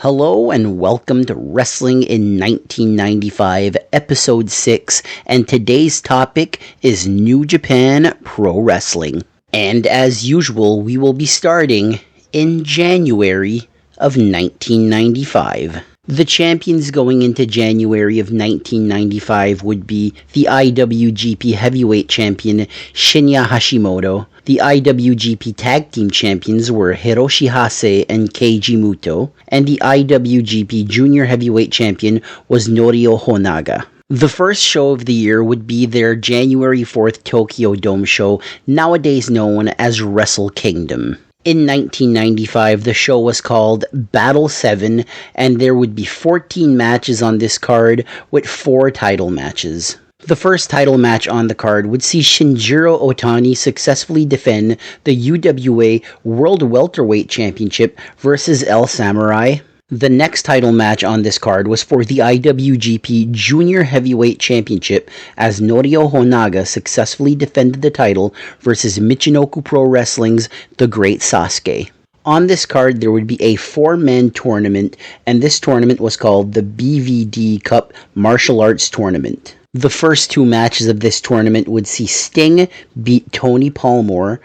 Hello and welcome to Wrestling in 1995, Episode 6, and today's topic is New Japan Pro Wrestling. And as usual, we will be starting in January of 1995. The champions going into January of 1995 would be the IWGP Heavyweight Champion Shinya Hashimoto. The IWGP Tag Team Champions were Hiroshi Hase and Keiji Muto, and the IWGP Junior Heavyweight Champion was Norio Honaga. The first show of the year would be their January 4th Tokyo Dome show, nowadays known as Wrestle Kingdom. In 1995, the show was called Battle 7, and there would be 14 matches on this card with 4 title matches. The first title match on the card would see Shinjiro Otani successfully defend the UWA World Welterweight Championship versus El Samurai. The next title match on this card was for the IWGP Junior Heavyweight Championship as Norio Honaga successfully defended the title versus Michinoku Pro Wrestling's The Great Sasuke. On this card, there would be a 4-man tournament, and this tournament was called the BVD Cup Martial Arts Tournament. The first 2 matches of this tournament would see Sting beat Tony Palmore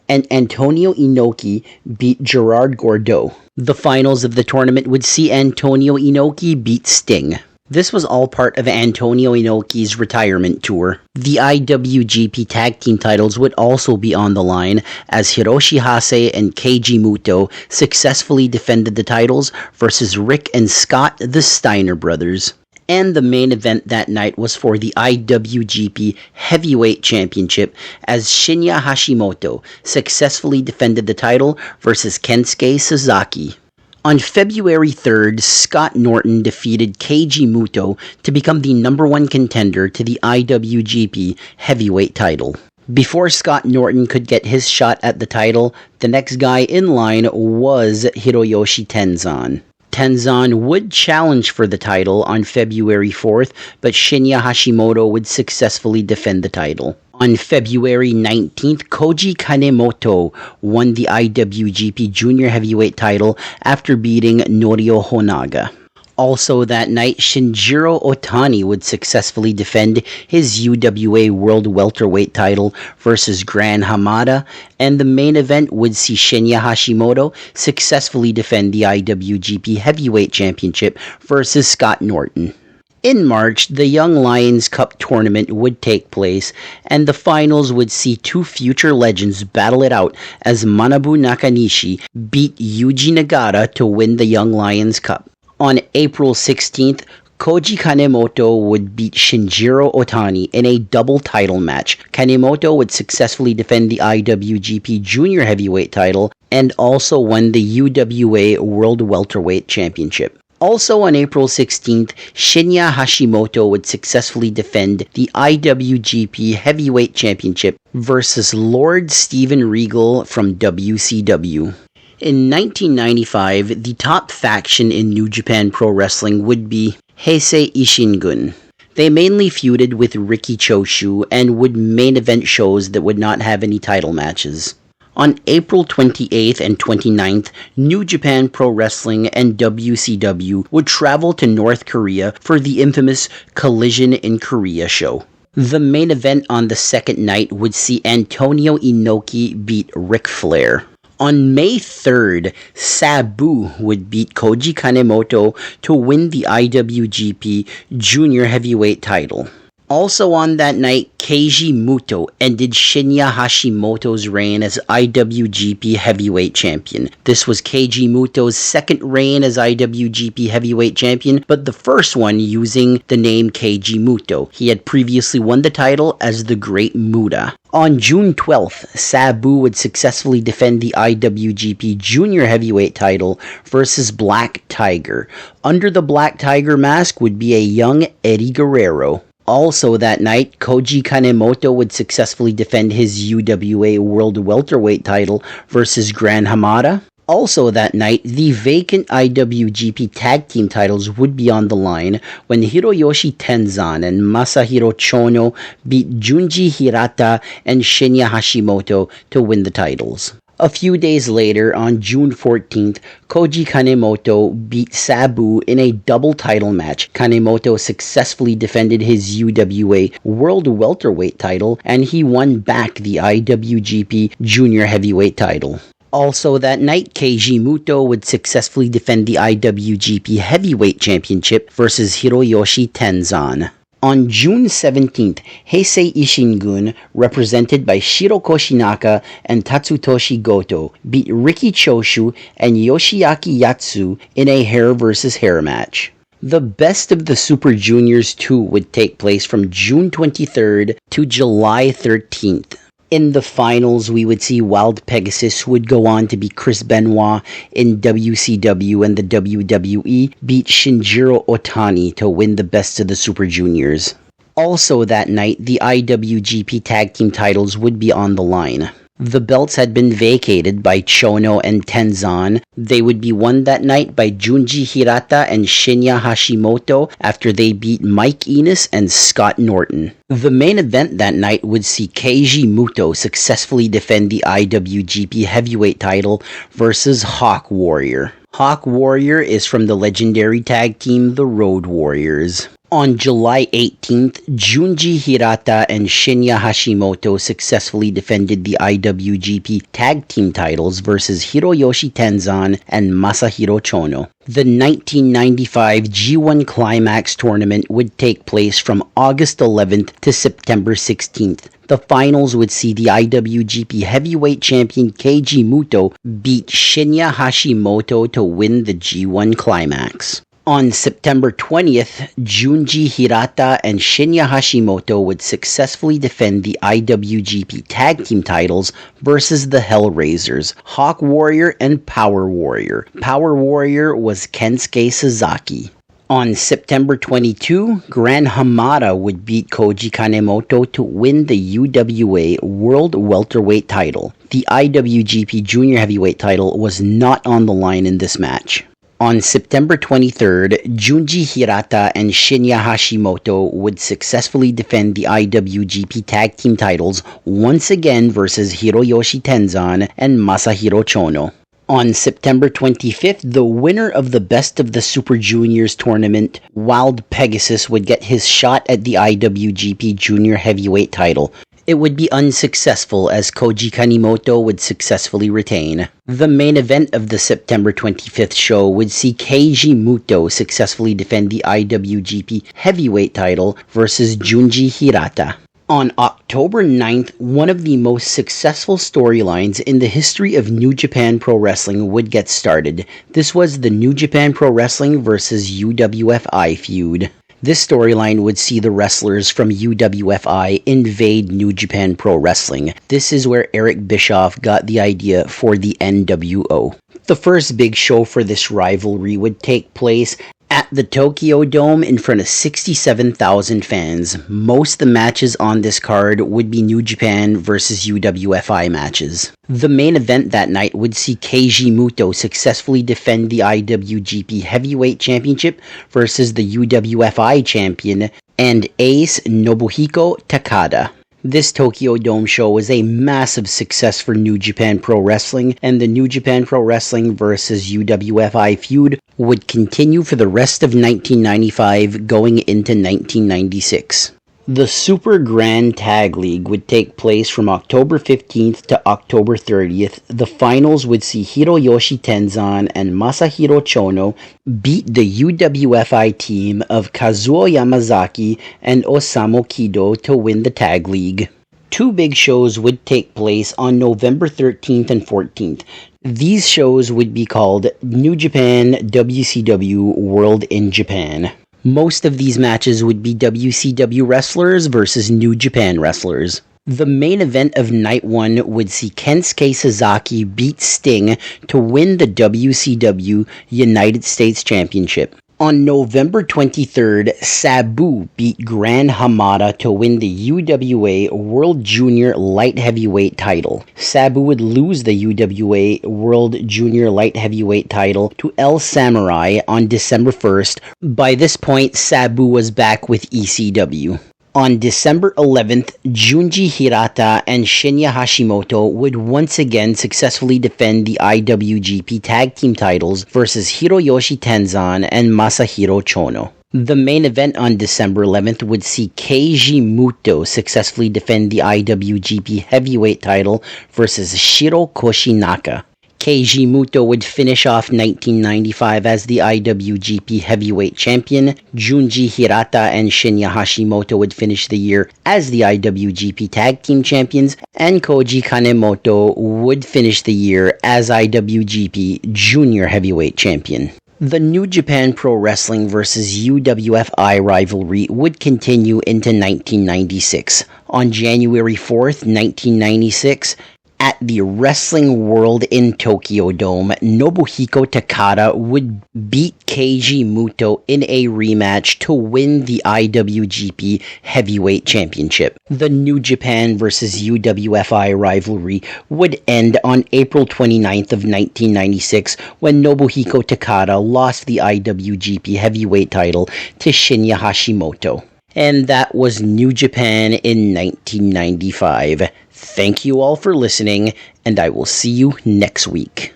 and Antonio Inoki beat Gerard Gordeau. The finals of the tournament would see Antonio Inoki beat Sting. This was all part of Antonio Inoki's retirement tour. The IWGP Tag Team titles would also be on the line as Hiroshi Hase and Keiji Muto successfully defended the titles versus Rick and Scott the Steiner brothers. And the main event that night was for the IWGP Heavyweight Championship as Shinya Hashimoto successfully defended the title versus Kensuke Sasaki. On February 3rd, Scott Norton defeated Keiji Muto to become the number 1 contender to the IWGP Heavyweight title. Before Scott Norton could get his shot at the title, the next guy in line was Hiroyoshi Tenzan. Tenzan would challenge for the title on February 4th, but Shinya Hashimoto would successfully defend the title. On February 19th, Koji Kanemoto won the IWGP Junior Heavyweight title after beating Norio Honaga. Also that night, Shinjiro Otani would successfully defend his UWA World Welterweight title versus Gran Hamada, and the main event would see Shinya Hashimoto successfully defend the IWGP Heavyweight Championship versus Scott Norton. In March, the Young Lions Cup tournament would take place, and the finals would see 2 future legends battle it out as Manabu Nakanishi beat Yuji Nagata to win the Young Lions Cup. On April 16th, Koji Kanemoto would beat Shinjiro Otani in a double title match. Kanemoto would successfully defend the IWGP Junior Heavyweight title and also won the UWA World Welterweight Championship. Also on April 16th, Shinya Hashimoto would successfully defend the IWGP Heavyweight Championship versus Lord Steven Regal from WCW. In 1995, the top faction in New Japan Pro Wrestling would be Heisei Ishingun. They mainly feuded with Riki Choshu and would main event shows that would not have any title matches. On April 28th and 29th, New Japan Pro Wrestling and WCW would travel to North Korea for the infamous Collision in Korea show. The main event on the second night would see Antonio Inoki beat Ric Flair. On May 3rd, Sabu would beat Koji Kanemoto to win the IWGP Junior Heavyweight title. Also on that night, Keiji Muto ended Shinya Hashimoto's reign as IWGP Heavyweight Champion. This was Keiji Muto's second reign as IWGP Heavyweight Champion, but the first one using the name Keiji Muto. He had previously won the title as the Great Muta. On June 12th, Sabu would successfully defend the IWGP Junior Heavyweight title versus Black Tiger. Under the Black Tiger mask would be a young Eddie Guerrero. Also that night, Koji Kanemoto would successfully defend his UWA World Welterweight title versus Gran Hamada. Also that night, the vacant IWGP Tag Team titles would be on the line when Hiroyoshi Tenzan and Masahiro Chono beat Junji Hirata and Shinya Hashimoto to win the titles. A few days later, on June 14th, Koji Kanemoto beat Sabu in a double title match. Kanemoto successfully defended his UWA World Welterweight title, and he won back the IWGP Junior Heavyweight title. Also that night, Keiji Muto would successfully defend the IWGP Heavyweight Championship versus Hiroyoshi Tenzan. On June 17th, Heisei Ishingun, represented by Shiro Koshinaka and Tatsutoshi Goto, beat Riki Choshu and Yoshiaki Yatsu in a hair versus hair match. The Best of the Super Juniors 2 would take place from June 23rd to July 13th. In the finals, we would see Wild Pegasus, who would go on to beat Chris Benoit in WCW and the WWE, beat Shinjiro Otani to win the Best of the Super Juniors. Also that night, the IWGP Tag Team titles would be on the line. The belts had been vacated by Chono and Tenzan. They would be won that night by Junji Hirata and Shinya Hashimoto after they beat Mike Enos and Scott Norton. The main event that night would see Keiji Muto successfully defend the IWGP Heavyweight title versus Hawk Warrior. Hawk Warrior is from the legendary tag team The Road Warriors. On July 18th, Junji Hirata and Shinya Hashimoto successfully defended the IWGP Tag Team titles versus Hiroyoshi Tenzan and Masahiro Chono. The 1995 G1 Climax tournament would take place from August 11th to September 16th. The finals would see the IWGP Heavyweight Champion Keiji Muto beat Shinya Hashimoto to win the G1 Climax. On September 20th, Junji Hirata and Shinya Hashimoto would successfully defend the IWGP Tag Team titles versus the Hellraisers, Hawk Warrior and Power Warrior. Power Warrior was Kensuke Sasaki. On September 22, Gran Hamada would beat Koji Kanemoto to win the UWA World Welterweight title. The IWGP Junior Heavyweight title was not on the line in this match. On September 23rd, Junji Hirata and Shinya Hashimoto would successfully defend the IWGP Tag Team titles once again versus Hiroyoshi Tenzan and Masahiro Chono. On September 25th, the winner of the Best of the Super Juniors tournament, Wild Pegasus, would get his shot at the IWGP Junior Heavyweight title. It would be unsuccessful as Koji Kanemoto would successfully retain. The main event of the September 25th show would see Keiji Muto successfully defend the IWGP Heavyweight title versus Junji Hirata. On October 9th, one of the most successful storylines in the history of New Japan Pro Wrestling would get started. This was the New Japan Pro Wrestling versus UWFI feud. This storyline would see the wrestlers from UWFI invade New Japan Pro Wrestling. This is where Eric Bischoff got the idea for the NWO. The first big show for this rivalry would take place at the Tokyo Dome in front of 67,000 fans. Most of the matches on this card would be New Japan versus UWFI matches. The main event that night would see Keiji Muto successfully defend the IWGP Heavyweight Championship versus the UWFI champion and Ace Nobuhiko Takada. This Tokyo Dome show was a massive success for New Japan Pro Wrestling, and the New Japan Pro Wrestling vs. UWFI feud would continue for the rest of 1995 going into 1996. The Super Grand Tag League would take place from October 15th to October 30th. The finals would see Hiroyoshi Tenzan and Masahiro Chono beat the UWFI team of Kazuo Yamazaki and Osamu Kido to win the tag league. Two big shows would take place on November 13th and 14th. These shows would be called New Japan WCW World in Japan. Most of these matches would be WCW wrestlers versus New Japan wrestlers. The main event of Night 1 would see Kensuke Sasaki beat Sting to win the WCW United States Championship. On November 23rd, Sabu beat Gran Hamada to win the UWA World Junior Light Heavyweight title. Sabu would lose the UWA World Junior Light Heavyweight title to El Samurai on December 1st. By this point, Sabu was back with ECW. On December 11th, Junji Hirata and Shinya Hashimoto would once again successfully defend the IWGP Tag Team titles versus Hiroyoshi Tenzan and Masahiro Chono. The main event on December 11th would see Keiji Muto successfully defend the IWGP Heavyweight title versus Shiro Koshinaka. Keiji Muto would finish off 1995 as the IWGP Heavyweight Champion. Junji Hirata and Shinya Hashimoto would finish the year as the IWGP Tag Team Champions, and Koji Kanemoto would finish the year as IWGP Junior Heavyweight Champion. The New Japan Pro Wrestling vs. UWFI rivalry would continue into 1996. On January 4th, 1996, at the Wrestling World in Tokyo Dome, Nobuhiko Takada would beat Keiji Muto in a rematch to win the IWGP Heavyweight Championship. The New Japan vs. UWFI rivalry would end on April 29th of 1996 when Nobuhiko Takada lost the IWGP Heavyweight title to Shinya Hashimoto. And that was New Japan in 1995. Thank you all for listening, and I will see you next week.